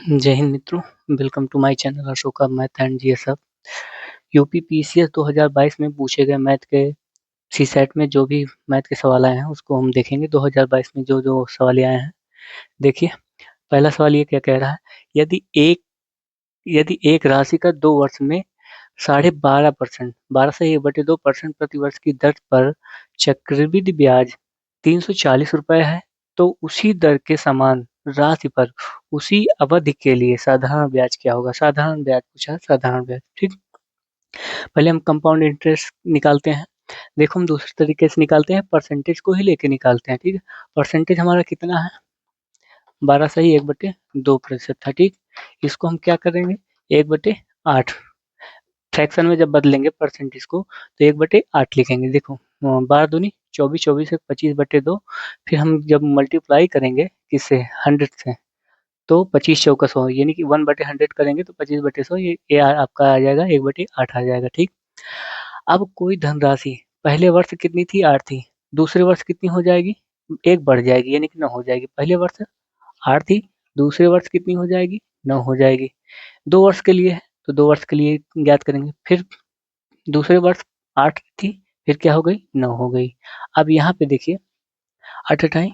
जय हिंद मित्रों, welcome to my channel Ashoka math and GS hub. UP PCS 2022 में पूछे गए मैथ के सीसेट में जो भी मैथ के सवाल आए हैं उसको हम देखेंगे। 2022 में जो जो सवाल आए हैं देखिए। पहला सवाल ये क्या कह रहा है, यदि एक राशि का 2 वर्ष में 12.5% 12 से 1/2% प्रतिवर्ष की दर पर चक्रवृद्धि ब्याज 340 रुपए है, तो उसी दर के समान राशि पर उसी अवधि के लिए साधारण ब्याज क्या होगा। साधारण ब्याज पूछा, साधारण ब्याज। ठीक, पहले हम कंपाउंड इंटरेस्ट निकालते हैं। देखो, हम दूसरे तरीके से निकालते हैं, परसेंटेज को ही लेके निकालते हैं। ठीक है, परसेंटेज हमारा कितना है, 12/1/2% था। ठीक, इसको हम क्या करेंगे, 1/8 फ्रैक्शन में जब बदलेंगे परसेंटेज को तो 1/8 लिखेंगे। देखो, 12 दूनी 24, 24 से 25/2। फिर हम जब मल्टीप्लाई करेंगे किससे, 100 से, तो 25 चौका 100, यानी कि 1/100 करेंगे तो 25/100, ये आपका आ जाएगा 1/8 आ जाएगा। ठीक, अब कोई धनराशि पहले वर्ष कितनी थी, 8 थी, दूसरे वर्ष कितनी हो जाएगी, 1 बढ़ जाएगी, यानी कि 9 हो जाएगी। पहले वर्ष 8 थी, दूसरे वर्ष कितनी हो जाएगी, 9 हो जाएगी। 2 वर्ष के लिए है तो 2 वर्ष के लिए ज्ञात करेंगे। फिर दूसरे वर्ष 8 थी, फिर क्या हो गई, 9 हो गई। अब यहाँ पे देखिए, 8 अठाई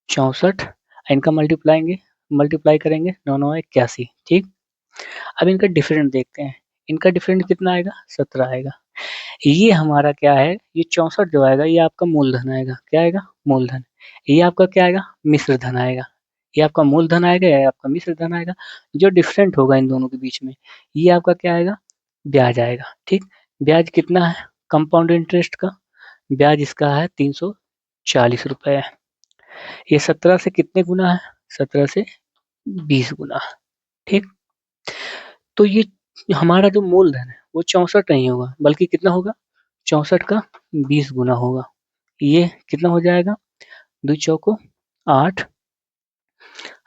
64, इनका मल्टीप्लाई करेंगे, 9 9 81। ठीक, अब इनका डिफरेंट देखते हैं, इनका डिफरेंट कितना आएगा, 17 आएगा। ये हमारा क्या है, ये 64 जो आएगा ये आपका मूलधन आएगा। क्या आएगा, मूलधन। ये आपका क्या आएगा, मिश्र धन आएगा। ये आपका मूलधन आएगा या आपका मिश्र धन आएगा। जो डिफरेंट होगा इन दोनों के बीच में, ये आपका क्या आएगा, ब्याज आएगा। ठीक, ब्याज कितना है, कंपाउंड इंटरेस्ट का ब्याज इसका है 340 रुपए। ये 17 से कितने गुना है, 17 से 20 गुना। ठीक, तो ये हमारा जो मूलधन है वो 64 नहीं होगा, बल्कि कितना होगा, 64 का 20 गुना होगा। ये कितना हो जाएगा, 2 चौको 8,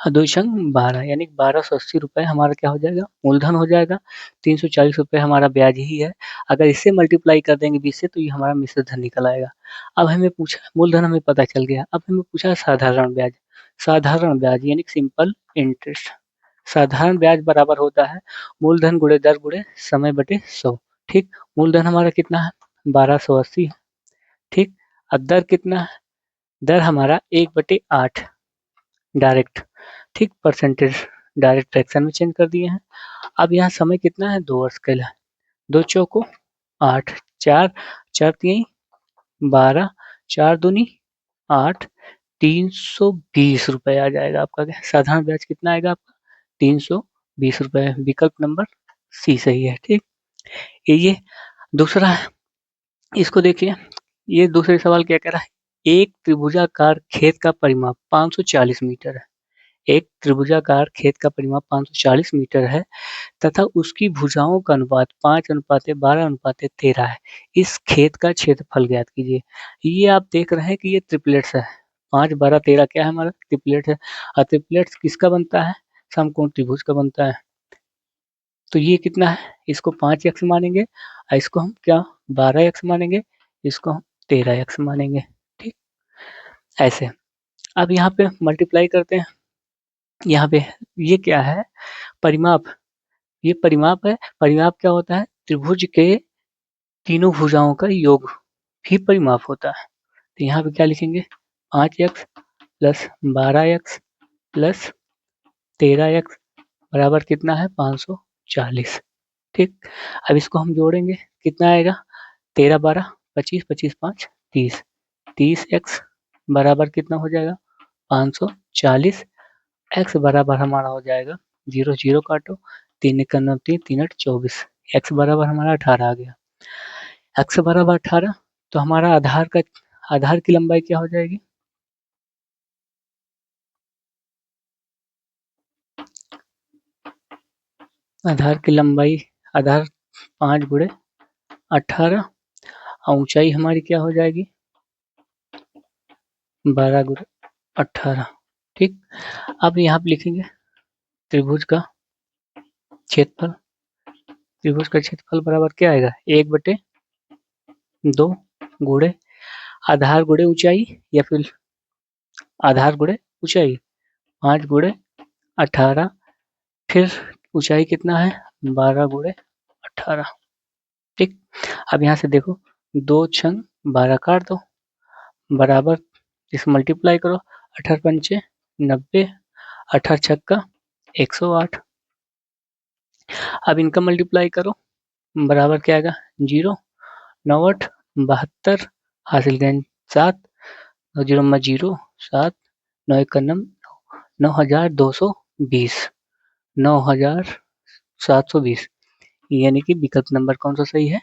दो छंग 12, यानी 1280 रुपए हमारा क्या हो जाएगा, मूलधन हो जाएगा। 340 रुपए हमारा ब्याज ही है। अगर इससे मल्टीप्लाई कर देंगे 20 से तो ये हमारा मिश्र धन निकल आएगा। अब हमें पूछा, मूलधन हमें पता चल गया, अब हमें पूछा साधारण ब्याज। साधारण ब्याज यानी सिंपल इंटरेस्ट। साधारण ब्याज बराबर होता है मूलधन गुणे दर गुणे समय बटे 100। ठीक, मूलधन हमारा कितना है, 1280 है। ठीक, अब दर कितना है, दर हमारा 1/8 डायरेक्ट। ठीक, परसेंटेज डायरेक्ट फ्रैक्शन में चेंज कर दिए हैं। अब यहाँ समय कितना है, 2 वर्ष के लिए। 2 चौको 8, 4 4 तीन 12, 4 दूनी 8, 320 रुपए आ जाएगा आपका। साधारण ब्याज कितना आएगा आपका, 320 रुपए। विकल्प नंबर सी सही है। ठीक, ये दूसरा है, इसको देखिए। ये दूसरे सवाल क्या कह रहा है, एक त्रिभुजाकार खेत का परिमाप 540 मीटर है। एक त्रिभुजाकार खेत का परिमाप 540 मीटर है तथा उसकी भुजाओं का अनुपात 5:12:13 है। इस खेत का क्षेत्रफल ज्ञात कीजिए। ये आप देख रहे हैं कि ये ट्रिपलेट्स है, 5 12 13 क्या है, हमारा ट्रिपलेट है। और ट्रिपलेट्स किसका बनता है, समकोण त्रिभुज का बनता है। तो ये कितना है, इसको 5x मानेंगे और इसको हम क्या 12x मानेंगे, इसको हम 13x मानेंगे। ठीक, ऐसे। अब यहाँ पे मल्टीप्लाई करते हैं। यहाँ पे ये क्या है, परिमाप। ये परिमाप है। परिमाप क्या होता है, त्रिभुज के तीनों भुजाओं का योग भी परिमाप होता है। तो यहाँ पे क्या लिखेंगे, 5x plus 12x plus 13x बराबर कितना है, 540। ठीक, अब इसको हम जोड़ेंगे, कितना आएगा, 13 12 25, 25 5 30, 30x बराबर कितना हो जाएगा, 540। x बराबर हमारा हो जाएगा, 0 0 काटो, 3 1 9 3 3 8 24, x बराबर हमारा 18 आ गया। x बराबर 18, तो हमारा आधार की लंबाई क्या हो जाएगी, आधार की लंबाई, आधार 5 गुणे 18 और ऊंचाई हमारी क्या हो जाएगी, 12 गुणे 18। ठीक, अब यहाँ पे लिखेंगे त्रिभुज का क्षेत्रफल। त्रिभुज का क्षेत्रफल बराबर क्या आएगा, 1/2 गुणे आधार गुणे ऊंचाई, या फिर आधार गुणे ऊंचाई, 5 गुणे 18 फिर ऊंचाई कितना है 12 गुणे 18। ठीक, अब यहाँ से देखो 2 छंग 12 काट दो बराबर इस मल्टीप्लाई करो 18 पंचे 90 18 छक्का 108। अब इनका मल्टीप्लाई करो बराबर क्या आएगा 0 9 8 72 हासिल करें 7 और 0 में 0 7 9 एक का 9220 9720 यानी कि विकल्प नंबर कौन सा सही है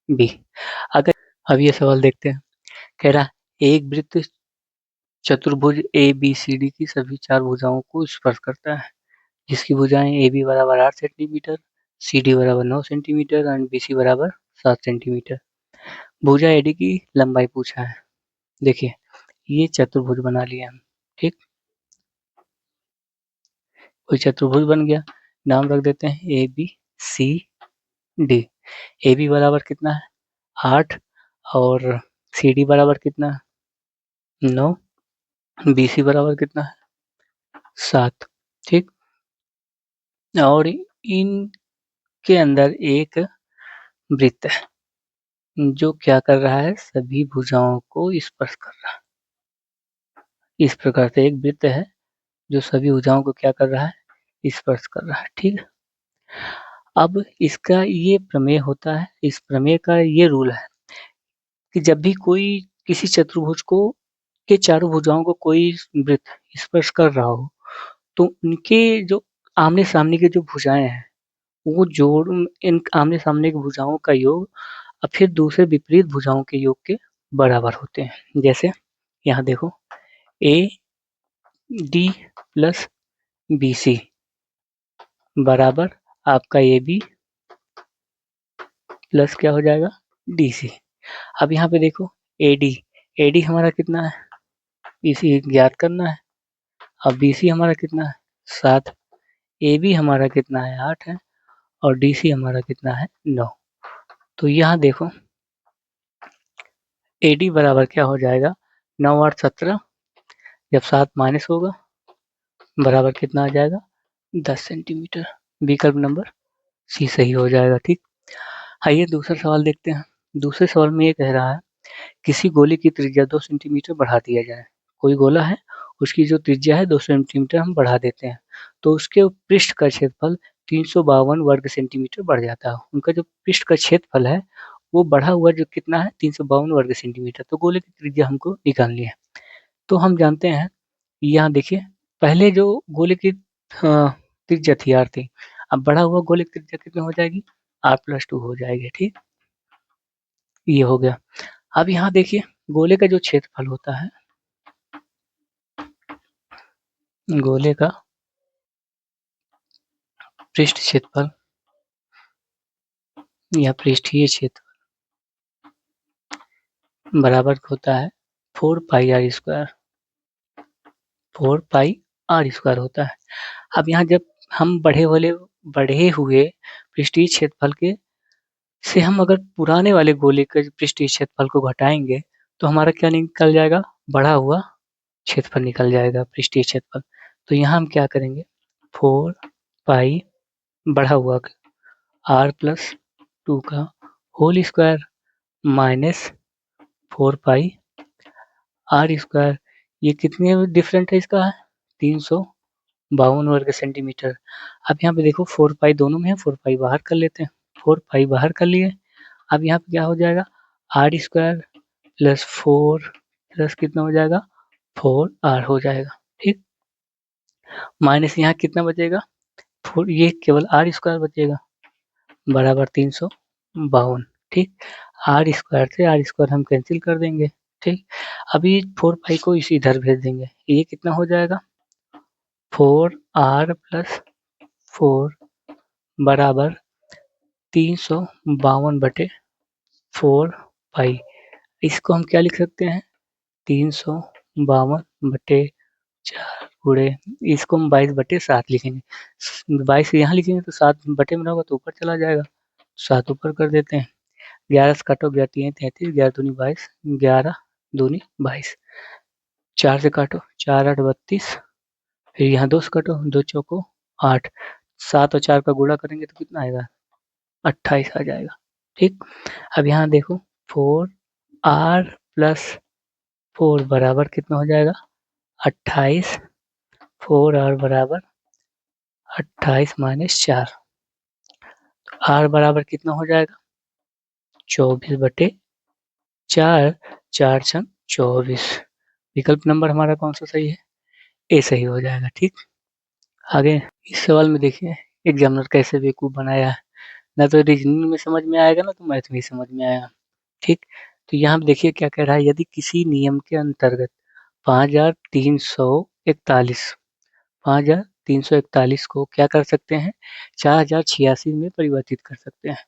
बी। अगर अब ये सवाल देखते हैं कह रहा एक वृत्त चतुर्भुज ए बी सी डी की सभी 4 भुजाओं को स्पर्श करता है जिसकी भुजाएं ए बी बराबर 8 सेंटीमीटर सी डी बराबर 9 सेंटीमीटर एंड बी सी बराबर 7 सेंटीमीटर। भुजा एडी की लंबाई पूछा है। देखिए ये चतुर्भुज बना लिया हम। ठीक, कोई चतुर्भुज बन गया, नाम रख देते हैं A B C D. A B बराबर कितना है 8 और सी डी बराबर कितना है 9, बी सी बराबर कितना है 7। ठीक, और इनके अंदर एक वृत्त है जो क्या कर रहा है सभी भुजाओं को स्पर्श कर रहा है। इस प्रकार से एक वृत्त है जो सभी भुजाओं को क्या कर रहा है स्पर्श कर रहा है। ठीक, अब इसका ये प्रमेय होता है, इस प्रमेय का ये रूल है कि जब भी कोई किसी चतुर्भुज को के चारों भुजाओं को कोई वृत्त स्पर्श कर रहा हो तो उनके जो आमने सामने की जो भुजाएं हैं वो जोड़ इन आमने सामने की भुजाओं का योग और फिर दूसरे विपरीत भुजाओं के योग के बराबर होते हैं। जैसे यहाँ देखो A D plus B C बराबर आपका ए बी प्लस क्या हो जाएगा डी सी। अब यहाँ पे देखो ए डी हमारा कितना है इसी ज्ञात करना है। अब बी सी हमारा कितना है 7, ए बी हमारा कितना है 8 है और डी सी हमारा कितना है 9। तो यहाँ देखो ए डी बराबर क्या हो जाएगा 9 8 17, जब 7 माइनस होगा बराबर कितना आ जाएगा 10 सेंटीमीटर। विकल्प नंबर सी सही हो जाएगा। ठीक, आइए दूसरा सवाल देखते हैं। दूसरे सवाल में ये कह रहा है किसी गोले की त्रिज्या 2 सेंटीमीटर बढ़ा दिया जाए। कोई गोला है उसकी जो त्रिज्या है 2 सेंटीमीटर हम बढ़ा देते हैं तो उसके पृष्ठ का क्षेत्रफल 352 वर्ग सेंटीमीटर बढ़ जाता है। उनका जो पृष्ठ का क्षेत्रफल है वो बढ़ा हुआ जो कितना है 352 वर्ग सेंटीमीटर। तो गोले की त्रिज्या हमको निकालनी है। तो हम जानते हैं यहाँ देखिए पहले जो गोले की त्रिज्या थी आर थी, अब बढ़ा हुआ गोले की त्रिज्या कितनी हो जाएगी r+2 हो जाएगी। ठीक, ये हो गया। अब यहाँ देखिए गोले का जो क्षेत्रफल होता है गोले का पृष्ठ क्षेत्रफल या पृष्ठीय क्षेत्र बराबर होता है 4 pi r square 4 pi r square होता है। अब यहाँ जब हम बढ़े हुए पृष्ठीय क्षेत्रफल के से हम अगर पुराने वाले गोले के पृष्ठीय क्षेत्रफल को घटाएंगे तो हमारा क्या निकल जाएगा बढ़ा हुआ क्षेत्रफल निकल जाएगा पृष्ठीय क्षेत्रफल। तो यहाँ हम क्या करेंगे 4 पाई बढ़ा हुआ r+2 का whole square minus 4 pi r square, ये कितने डिफरेंट है इसका 352 वर्ग सेंटीमीटर। अब यहाँ पे देखो 4 पाई दोनों में है 4 पाई बाहर कर लेते हैं 4 पाई बाहर कर लिए। अब यहाँ पे क्या हो जाएगा आर स्क्वायर प्लस 4 प्लस कितना हो जाएगा 4r हो जाएगा। ठीक, माइनस यहाँ कितना बचेगा 4, ये केवल आर स्क्वायर बचेगा बराबर 352। ठीक, आर स्क्वायर से आर स्क्वायर हम कैंसिल कर देंगे। ठीक, अभी 4 पाई को इसी इधर भेज देंगे, ये कितना हो जाएगा 4r+4 बराबर 352/4 पाई। इसको हम क्या लिख सकते हैं 352/4 गुणे इसको हम 22/7 लिखेंगे। 22 यहाँ लिखेंगे तो 7 बटे में होगा तो ऊपर चला जाएगा, 7 ऊपर कर देते हैं। 11 से काटो 11 3 33, 11 दूनी 22, 11 दूनी 22, 4 से काटो 4 8 32, फिर यहाँ 2 से काटो 2 चौको 8, 7 और 4 का गुणा करेंगे तो कितना आएगा, 28 आ जाएगा। ठीक, अब यहाँ देखो 4r प्लस 4 बराबर कितना हो जाएगा, 28। 4r बराबर 28 माइनस 4, r बराबर कितना हो जाएगा, 24/4, 4 छंग 24। विकल्प नंबर हमारा कौन सा सही है, ए सही हो जाएगा। ठीक, आगे इस सवाल में देखिए एग्जामिनर कैसे बेवकूफ बनाया है, ना तो रीजनिंग में समझ में आएगा ना तो मैथ में समझ में आएगा। ठीक, तो यहाँ देखिए क्या कह रहा है, यदि किसी नियम के अंतर्गत 5341 5341 को क्या कर सकते हैं, 4086 में परिवर्तित कर सकते हैं,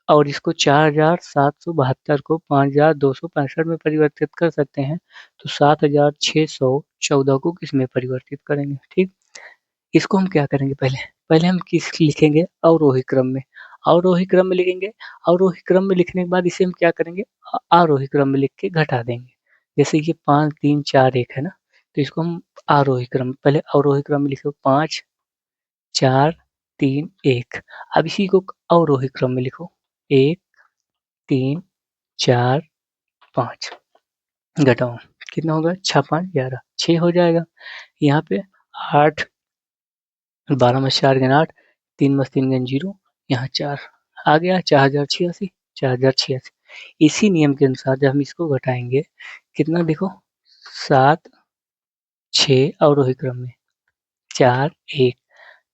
और इसको 4772 को 5265 में परिवर्तित कर सकते हैं, तो 7614 को किस में परिवर्तित करेंगे। ठीक, इसको हम क्या करेंगे, पहले पहले हम किस लिखेंगे, अवरोही क्रम में, अवरोही क्रम में लिखेंगे। अवरोही क्रम में लिखने के बाद इसे हम क्या करेंगे, आरोही क्रम में लिख के घटा देंगे। जैसे ये 5 3 4 1 है ना, तो इसको हम आरोही क्रम, पहले अवरोही क्रम में लिखो 5 4 3 1। अब इसी को अवरोही क्रम में लिखो 1 3 4 5, घटाओ कितना होगा, 6 5 11, 6 हो जाएगा। यहाँ पे 8, 12 में 4 गेन 8, 3 में 3 गेन 0, यहाँ 4 आ गया, 4086, 4086। इसी नियम के अनुसार जब हम इसको घटाएंगे कितना देखो, 7 6 अवरोही क्रम में, 4 1,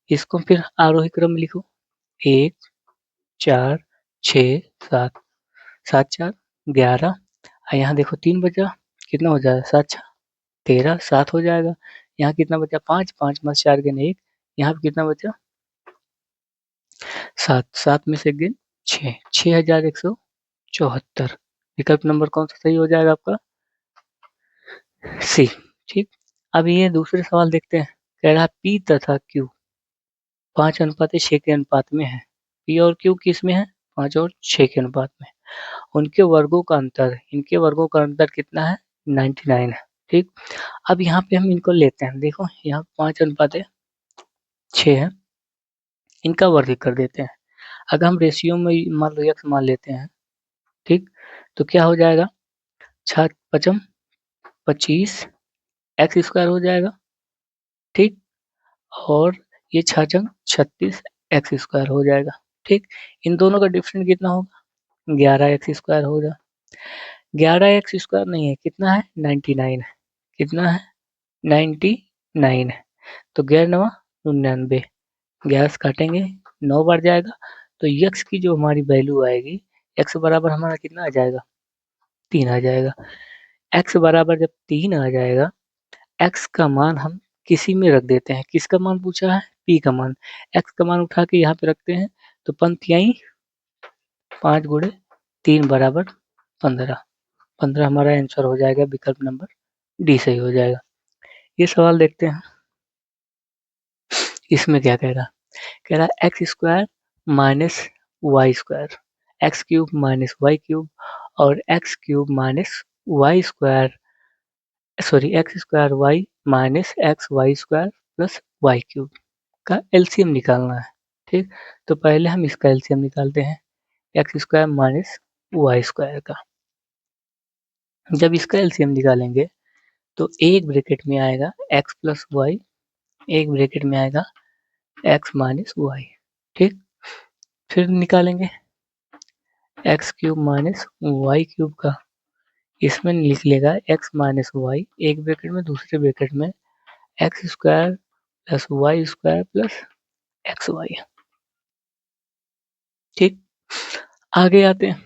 इसको फिर आरोही क्रम में लिखो 1 4 6 7, 7 4 11, यहाँ देखो 3 बचा, कितना हो जाएगा, 7 6 13, 7 हो जाएगा। यहाँ कितना बचा, 5 5 में 4 गेन 1, यहाँ पे कितना बचा, 7 7 में से गेन 6, 6174। विकल्प नंबर कौन सा सही हो जाएगा आपका, सी। ठीक, अब ये दूसरे सवाल देखते हैं, कह रहा है पी तथा क्यू 5:6 के अनुपात में है। पी और क्यू किस में है, 5 और 6 के अनुपात में। उनके वर्गों का अंतर, इनके वर्गों का अंतर कितना है, 99 है। ठीक, अब यहाँ पे हम इनको लेते हैं, देखो यहाँ 5:6 है, इनका वर्ग कर देते हैं। अगर हम रेशियो में मान लो x मान लेते हैं, ठीक, तो क्या हो जाएगा, 6 5 25 एक्स स्क्वायर हो जाएगा। ठीक, और ये 6 36 एक्स स्क्वायर हो जाएगा। ठीक, इन दोनों का डिफरेंस कितना होगा, 11 एक्स स्क्वायर होगा। 11 एक्स स्क्वायर नहीं है, कितना है, 99 है। कितना है, 99 है। तो 11 9 99, 11 से काटेंगे 9 बार जाएगा, तो x की जो हमारी वैल्यू आएगी, x बराबर हमारा कितना आ जाएगा, 3 आ जाएगा। x बराबर जब 3 आ जाएगा, x का मान हम किसी में रख देते हैं, किसका मान पूछा है, p का मान, x का मान उठा के यहाँ पे रखते हैं, तो पंक्तियाँ 5 गुणे 3 बराबर 15, 15 हमारा आंसर हो जाएगा, विकल्प नंबर डी सही हो जाएगा। ये सवाल देखते हैं, इसमें क्या कह रहा है x square minus y square, x cube minus Y cube और x cube minus y square, sorry x square y minus x Y square plus Y cube का एलसीएम निकालना है। ठीक, तो पहले हम इसका एलसीएम निकालते हैं, x square minus y square का। जब इसका एलसीएम निकालेंगे तो एक ब्रैकेट में आएगा एक्स प्लस वाई, एक ब्रैकेट में आएगा एक्स माइनस वाई। ठीक, फिर निकालेंगे X cube minus Y cube का, इसमें लिख लेगा एक्स माइनस वाई, एक ब्रैकेट में, दूसरे ब्रैकेट में X square plus Y square plus x Y. ठीक, आगे आते हैं,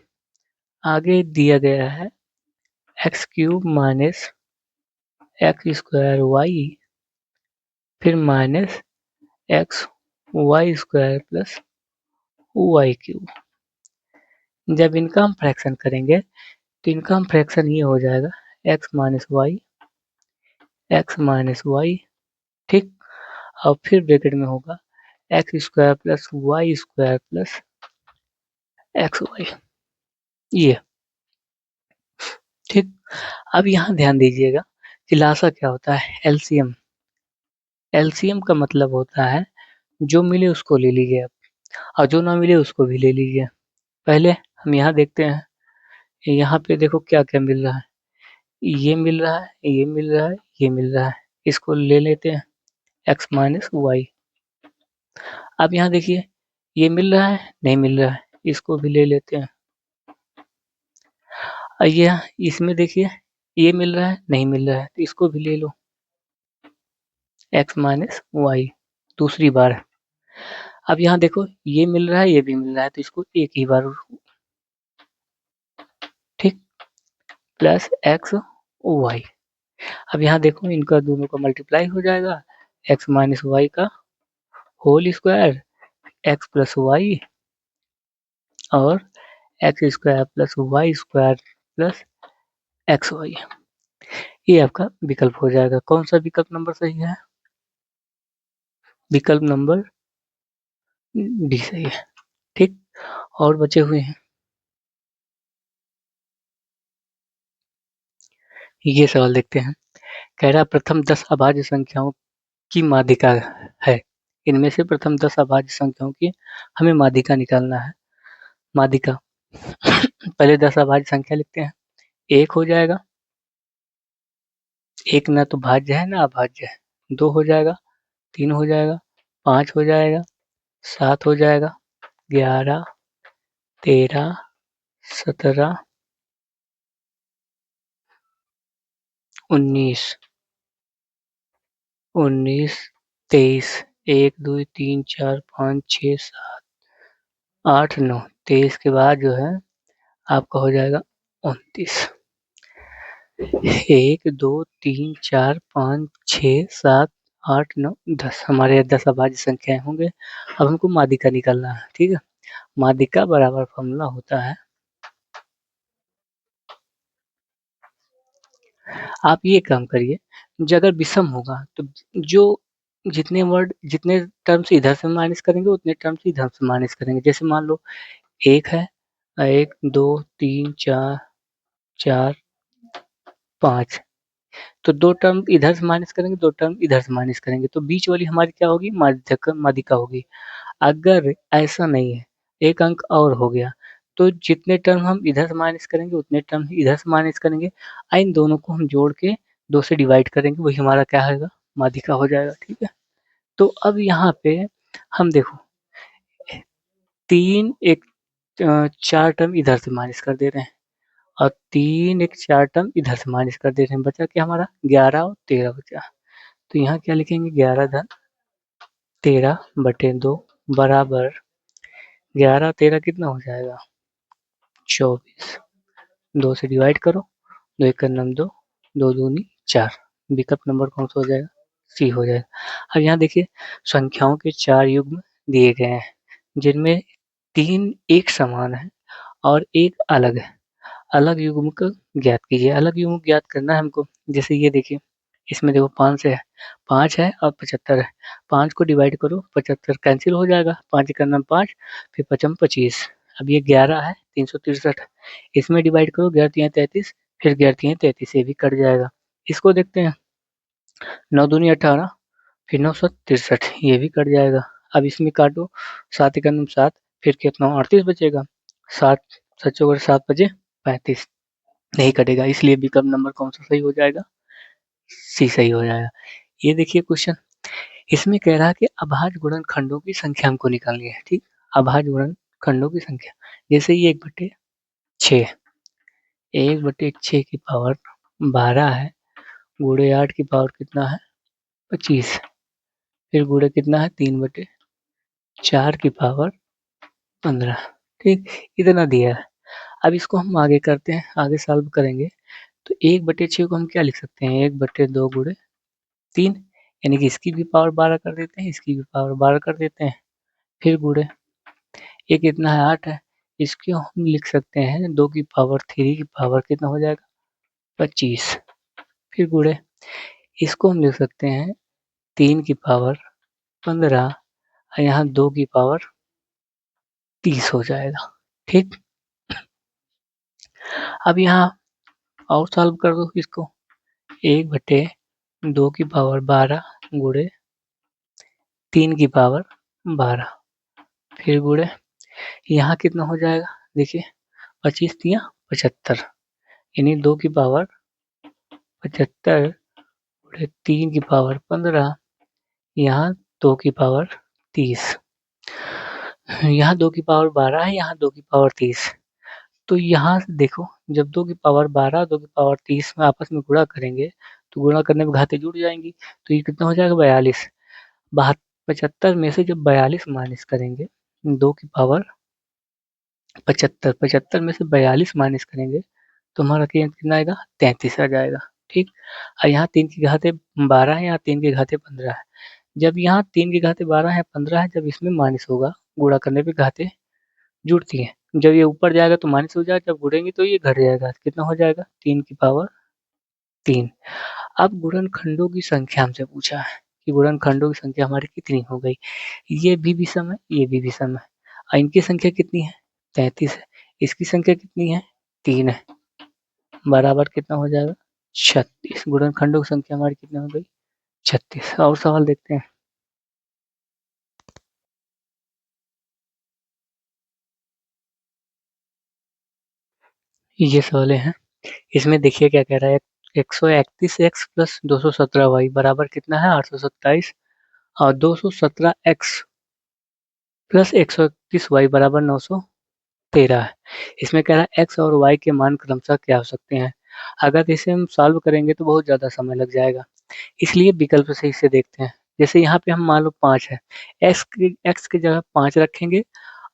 आगे दिया गया है X cube minus X square Y, फिर minus x Y square plus Y cube. जब इनका हम फ्रैक्शन करेंगे तो इनका हम फ्रैक्शन ये हो जाएगा x minus y, x minus Y. ठीक, और फिर ब्रैकेट में होगा x square plus Y square plus x y, ये। ठीक, अब यहाँ ध्यान दीजिएगा कि लासा क्या होता है, एलसीएम। एलसीएम का मतलब होता है जो मिले उसको ले लीजिए आप, और जो ना मिले उसको भी ले लीजिए। पहले हम यहाँ देखते हैं, यहाँ पे देखो क्या क्या मिल रहा है, ये मिल रहा है, ये मिल रहा है, ये मिल रहा है, इसको ले लेते हैं x माइनस वाई। अब यहाँ देखिए, ये मिल रहा है, नहीं मिल रहा है, इसको भी ले लेते हैं। और ये इसमें देखिए, ये मिल रहा है, नहीं मिल रहा है, तो इसको भी ले लो, x माइनस वाई दूसरी बार। अब यहाँ देखो, ये मिल रहा है, ये भी मिल रहा है, तो इसको एक ही बार, ठीक, प्लस एक्स वाई। अब यहाँ देखो, इनका दोनों का मल्टीप्लाई हो जाएगा, x माइनस वाई का whole square, x plus y, और x square plus Y square plus x y. ये आपका विकल्प हो जाएगा। कौन सा विकल्प नंबर सही है? विकल्प नंबर डी सही है। ठीक, और बचे हुए हैं, ये सवाल देखते हैं। कह रहा प्रथम 10 अभाज्य संख्याओं की माध्यिका है, इनमें से प्रथम 10 अभाज्य संख्याओं की हमें माध्यिका निकालना है। माध्यिका पहले 10 अभाज्य संख्या लिखते हैं। एक हो जाएगा, एक ना तो भाज्य है ना अभाज्य है, दो हो जाएगा, तीन हो जाएगा, पाँच हो जाएगा, सात हो जाएगा, 11, 13, 17, 19, 19, 23, 1, 2, 3, 4, 5, 6, 7, 8, 9, 23 के बाद जो है आपका हो जाएगा 29। 1, 2, 3, 4, 5, 6, 7, 8, 9, 10 हमारे 10 अभाज्य संख्याएं होंगे। अब हमको माध्यिका निकालना है। ठीक है, माध्यिका बराबर फॉर्मूला होता है, आप ये काम करिए, जो अगर विषम होगा तो जो जितने वर्ड जितने टर्म्स इधर से माइनस करेंगे उतने टर्म्स इधर से माइनस करेंगे। जैसे मान लो एक है, एक, दो, तीन, चार, चार, पाँच, तो दो टर्म इधर से माइनस करेंगे, दो टर्म इधर से माइनस करेंगे, तो बीच वाली हमारी क्या होगी? माध्यिका, माध्यिका होगी। अगर ऐसा नहीं है, एक अंक और हो गया, तो जितने टर्म हम इधर से माइनस करेंगे उतने टर्म इधर से माइनस करेंगे, इन दोनों को हम जोड़ के दो से डिवाइड करेंगे, वही हमारा क्या होगा? माध्यिका हो जाएगा। ठीक है, तो अब यहाँ पे हम देखो, तीन एक चार टर्म इधर से माइनस कर दे रहे हैं, और तीन एक चार टर्म इधर से माइनस कर दे रहे हैं, बचा क्या हमारा? 11 और 13 बचा। तो यहाँ क्या लिखेंगे? 11 धन 13 बटे 2 बराबर 11 13 कितना हो जाएगा? 24। दो से डिवाइड करो, दो एक नम दो, दो दूनी 4। विकल्प नंबर कौन सा हो जाएगा? सी हो जाएगा। अब यहाँ देखिए, संख्याओं के 4 युग्म दिए गए हैं, जिनमें 3 एक समान है और एक अलग है। अलग युग्म को ज्ञात कीजिए। अलग युग्म ज्ञात करना है हमको। जैसे ये देखिए, इसमें देखो 5 है, 5 है और 75 है। 5 को डिवाइड करो, 75 कैंसिल हो जाएगा, 5 एक नाम 5, फिर 5 25। अब ये 11 है, 363, इसमें डिवाइड करो, 11 3 33, फिर 11 3 33, ये भी कट जाएगा। इसको देखते हैं, 9 दूनी 18, फिर 963, ये भी कट जाएगा। अब इसमें काटो, 7 एक नाम 7, फिर कितना? 38 बचेगा। 7 7 चौक 7 बचे 35, नहीं कटेगा, इसलिए विकल्प नंबर कौन सा सही हो जाएगा? सी सही हो जाएगा। ये देखिए क्वेश्चन, इसमें कह रहा है कि अभाज्य गुणनखंडों की संख्या हमको निकालनी है। ठीक, अभाज्य गुणनखंडों की संख्या, जैसे ये 1/6, 1/6 की पावर 12 है, गुणे 8 की पावर कितना है? 25, फिर गुणे कितना है? 3/4 की पावर 15। ठीक, इतना दिया है। अब इसको हम आगे करते हैं, आगे सॉल्व करेंगे, तो 1/6 को हम क्या लिख सकते हैं? 1/2 गुणे 3, यानी कि इसकी भी पावर 12 कर देते हैं, इसकी भी पावर 12 कर देते हैं, फिर गुणे ये कितना है? 8 है, इसको हम लिख सकते हैं 2 की पावर 3 की पावर कितना हो जाएगा? 25, फिर गुणे इसको हम लिख सकते हैं 3 की पावर 15, और यहाँ 2 की पावर 30 हो जाएगा। ठीक, अब यहाँ और सॉल्व कर दो इसको, 1/2 की पावर 12 गुणे 3 की पावर 12, फिर गुणे यहाँ कितना हो जाएगा देखिए 25 तिया 75, यानी 2 की पावर 75 गुणे 3 की पावर 15, यहाँ 2 की पावर 30, यहाँ 2 की पावर 12 है, यहाँ 2 की पावर 30। तो यहाँ देखो जब 2 की पावर 12 2 की पावर 30 में आपस में गुणा करेंगे तो गुणा करने में घातें जुड़ जाएंगी, तो ये कितना हो जाएगा 42। 75 में से जब 42 माइनस करेंगे 2 की पावर 75, 75 में से 42 माइनस करेंगे तो हमारा कितना आएगा 33 आ जाएगा। ठीक, और यहाँ 3 की घातें 12 है, यहाँ 3 की घातें 15 है। जब यहाँ 3 की घातें 12 है 15 है, जब इसमें माइनस होगा गुणा करने पे घातें जुड़ती हैं, जब ये ऊपर जाएगा तो माइनस हो जाएगा, जब गुणेंगे तो ये घट जाएगा, कितना हो जाएगा 3 की पावर 3। अब गुणनखंडों की संख्या हमसे पूछा है कि गुणनखंडों की संख्या हमारी कितनी हो गई, ये भी विषम है, ये भी विषम है, और इनकी संख्या कितनी है 33 है, इसकी संख्या कितनी है 3 है, बराबर कितना हो जाएगा 36। गुणनखंडों की संख्या हमारी कितनी हो गई 36। और सवाल देखते हैं। ये सवाल है, इसमें देखिए क्या कह रहा है, 131x प्लस 217y बराबर कितना है 827, और 217x प्लस 131y बराबर 913 है। इसमें कह रहा है x और y के मान क्रमशः क्या हो सकते हैं। अगर इसे हम सॉल्व करेंगे तो बहुत ज़्यादा समय लग जाएगा, इसलिए विकल्प से इसे देखते हैं। जैसे यहाँ पे हम मान लो 5 है, x की जगह 5 रखेंगे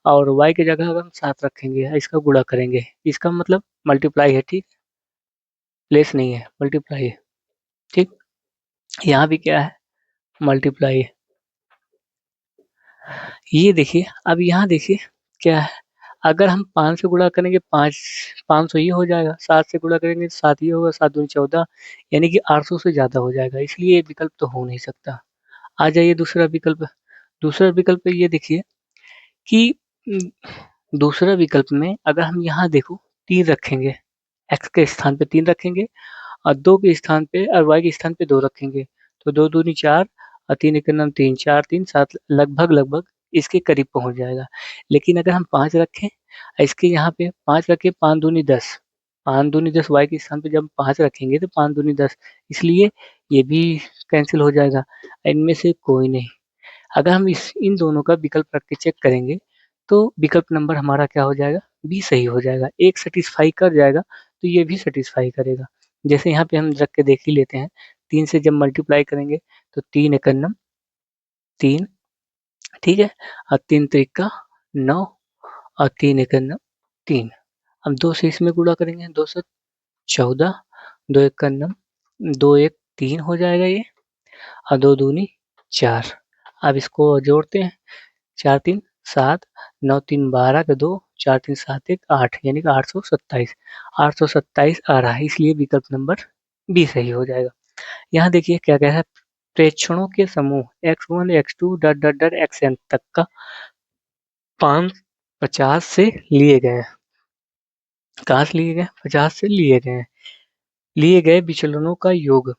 और y की जगह अगर हम 7 रखेंगे, इसका गुणा करेंगे, इसका मतलब मल्टीप्लाई है, ठीक, लेस नहीं है, मल्टीप्लाई है। ठीक, यहाँ भी क्या है मल्टीप्लाई है। ये देखिए, अब यहाँ देखिए क्या है, अगर हम 5 से गुणा करेंगे 500 ये हो जाएगा, 7 से गुणा करेंगे तो 7 ये होगा, 7 दूनी 14, यानी कि 800 से ज़्यादा हो जाएगा, इसलिए ये विकल्प तो हो नहीं सकता। आ जाइए दूसरा विकल्प। दूसरा विकल्प ये देखिए कि दूसरा विकल्प में अगर हम यहाँ देखो 3 रखेंगे, x के स्थान पे 3 रखेंगे और 2 के स्थान पे और y के स्थान पे 2 रखेंगे, तो 2 दूनी 4 और 3 एक नम 3, 4 3 7, लगभग लगभग इसके करीब पहुंच जाएगा। लेकिन अगर हम 5 रखें, इसके यहाँ पे 5 रखें, 5 दूनी 10, 5 दूनी 10 y के स्थान पे जब 5 रखेंगे तो 5 दूनी 10, इसलिए ये भी कैंसिल हो जाएगा, इनमें से कोई नहीं। अगर हम इन दोनों का विकल्प रख के चेक करेंगे तो विकल्प नंबर हमारा क्या हो जाएगा बी सही हो जाएगा, एक सेटिस्फाई कर जाएगा तो ये भी सेटिस्फाई करेगा। जैसे यहाँ पे हम रख के देख ही लेते हैं, 3 से जब मल्टीप्लाई करेंगे तो 3 एकन्नम 3, ठीक है, और 3 त्रिका 9 और 3 एकन्नम 3। अब 2 से इसमें गुणा करेंगे, 2 से 14, 2 एकन्नम 2 1 3 हो जाएगा ये, और 2 दूनी 4। अब इसको जोड़ते हैं, 4 3 7, 9 3 12 का 2, 4 3 7 1 8, यानी कि 827, 827 आ रहा है, इसलिए विकल्प नंबर बी सही हो जाएगा। यहाँ देखिए क्या कह रहा है, प्रेक्षणों के समूह x1 x2 dot dot dot xn तक का 50 से लिए गए, कहाँ से लिए गए 50 से लिए गए, लिए गए विचलनों का योग,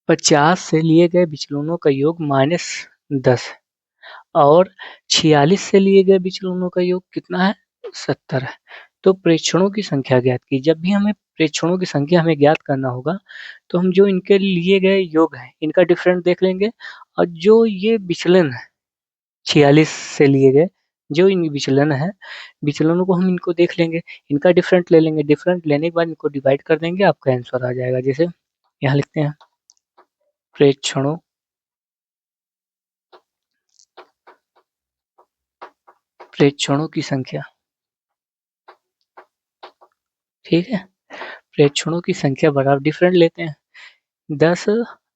50 से लिए गए विचलनों का योग -10 और 46 से लिए गए विचलनों का योग कितना है 70 है। तो प्रेक्षणों की संख्या ज्ञात की, जब भी हमें प्रेक्षणों की संख्या हमें ज्ञात करना होगा तो हम जो इनके लिए गए योग है इनका डिफरेंट देख लेंगे, और जो ये विचलन है 46 से लिए गए जो इन विचलन है, विचलनों को हम इनको देख लेंगे, इनका डिफरेंट ले लेंगे, डिफरेंट लेने के बाद इनको डिवाइड कर देंगे, आपका आंसर आ जाएगा। जैसे यहाँ लिखते हैं प्रेक्षणों प्रेक्षणों की संख्या, ठीक है, प्रेक्षणों की संख्या बराबर डिफरेंट लेते हैं, 10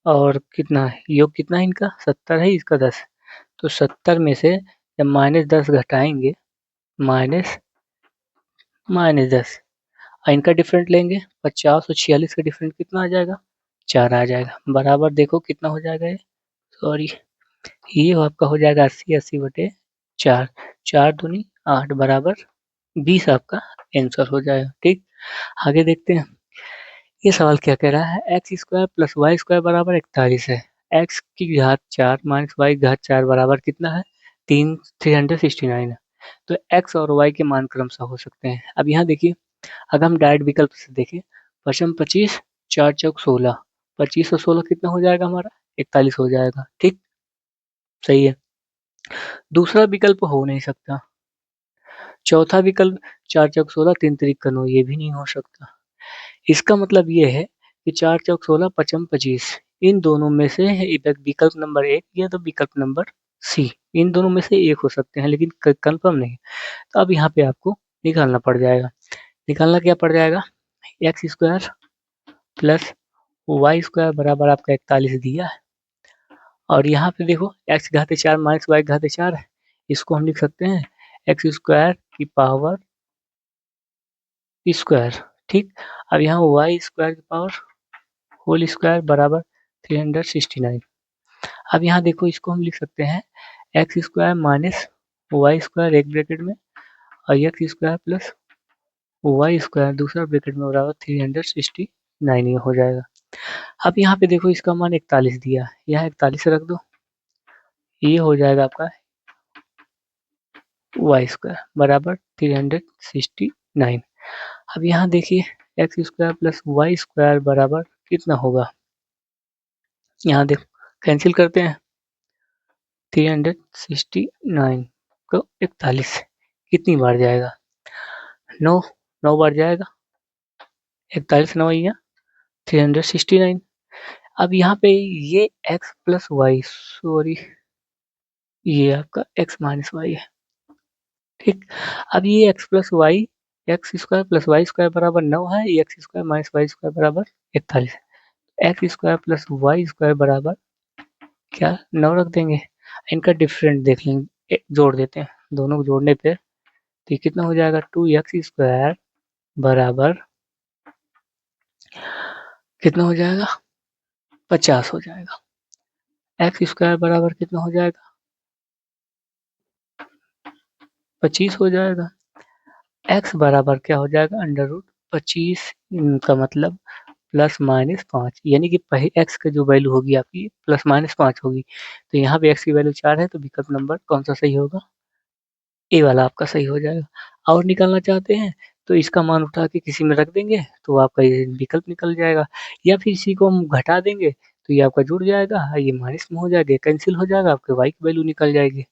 और कितना है योग कितना है इनका 70 है, इसका 10, तो 70 में से जब -10 घटाएंगे माइनस -10 और इनका डिफरेंट लेंगे 50 और 46 का डिफरेंट कितना आ जाएगा 4 आ जाएगा, बराबर देखो कितना हो जाएगा ये, सॉरी ये आपका हो जाएगा 80 80 बटे 4, 4 दूनी 8 बराबर 20 आपका आंसर हो जाएगा। ठीक, आगे देखते हैं। ये सवाल क्या कह रहा है, x square plus Y square बराबर 41 है, x की घात 4 माइनस y की घात 4 बराबर कितना है? 369 है। तो x और y के मान क्रमशः हो सकते हैं। अब यहाँ देखिए, अगर हम डायरेक्ट विकल्प से देखें, 5 25, 4 चौक 16, 25 और 16 कितना हो जाएगा हमारा? 41 हो जाएगा। ठीक, सही है। दूसरा विकल्प हो नहीं सकता। चौथा विकल्प 4 चौक 16, 3 तिरिक का 9, ये भी नहीं हो सकता। इसका मतलब ये है कि 4 चौक 16, 5 25, इन दोनों में से विकल्प नंबर 1 या तो विकल्प नंबर सी, इन दोनों में से एक हो सकते हैं, लेकिन कंफर्म नहीं। तो अब यहाँ पे आपको निकालना पड़ जाएगा। निकालना क्या पड़ जाएगा? X square plus Y square बराबर आपका 41 दिया है, और यहाँ पे देखो एक्स घाते 4 माइनस वाई घाते 4 है, इसको हम लिख सकते हैं एक्स स्क्वायर की पावर स्क्वायर। ठीक, अब यहाँ वाई स्क्वायर की पावर होल स्क्वायर बराबर 369। अब यहाँ देखो, इसको हम लिख सकते हैं x square minus y square एक ब्रैकेट में, और x square plus Y square दूसरा ब्रैकेट में बराबर 369 ये हो जाएगा। अब यहाँ पे देखो, इसका मान 41 दिया है, यहाँ 41 रख दो, ये हो जाएगा आपका वाई स्क्वायर बराबर 369। अब यहाँ देखिए, x square plus Y square बराबर कितना होगा? यहाँ देखो, कैंसिल करते हैं, 369 को 41 से कितनी बार जाएगा? 9 बार जाएगा। 41 9 या 369। अब यहाँ पे ये x प्लस वाई, सॉरी ये आपका x माइनस वाई है। ठीक, अब ये x plus y, x square plus Y square बराबर 9 है, x square minus y square बराबर 41 है। X square plus Y square बराबर क्या 9 रख देंगे, इनका डिफरेंट देख लेंगे, जोड़ देते हैं, दोनों को जोड़ने पे तो कितना हो जाएगा? 2x स्क्वायर बराबर कितना हो जाएगा? 50 हो जाएगा। एक्स स्क्वायर बराबर कितना हो जाएगा? 25 हो जाएगा। एक्स बराबर क्या हो जाएगा? अंडर रूट 25 का मतलब प्लस माइनस 5, यानी कि पहले एक्स का जो वैल्यू होगी आपकी प्लस माइनस 5 होगी। तो यहाँ पे एक्स की वैल्यू 4 है, तो विकल्प नंबर कौन सा सही होगा? ए वाला आपका सही हो जाएगा। और निकालना चाहते हैं तो इसका मान उठा के किसी में रख देंगे तो आपका ये विकल्प निकल जाएगा, या फिर इसी को हम घटा देंगे तो ये आपका जुड़ जाएगा, ये माइनस में हो जाएगा, कैंसिल हो जाएगा, आपके वाई की वैल्यू निकल जाएगी।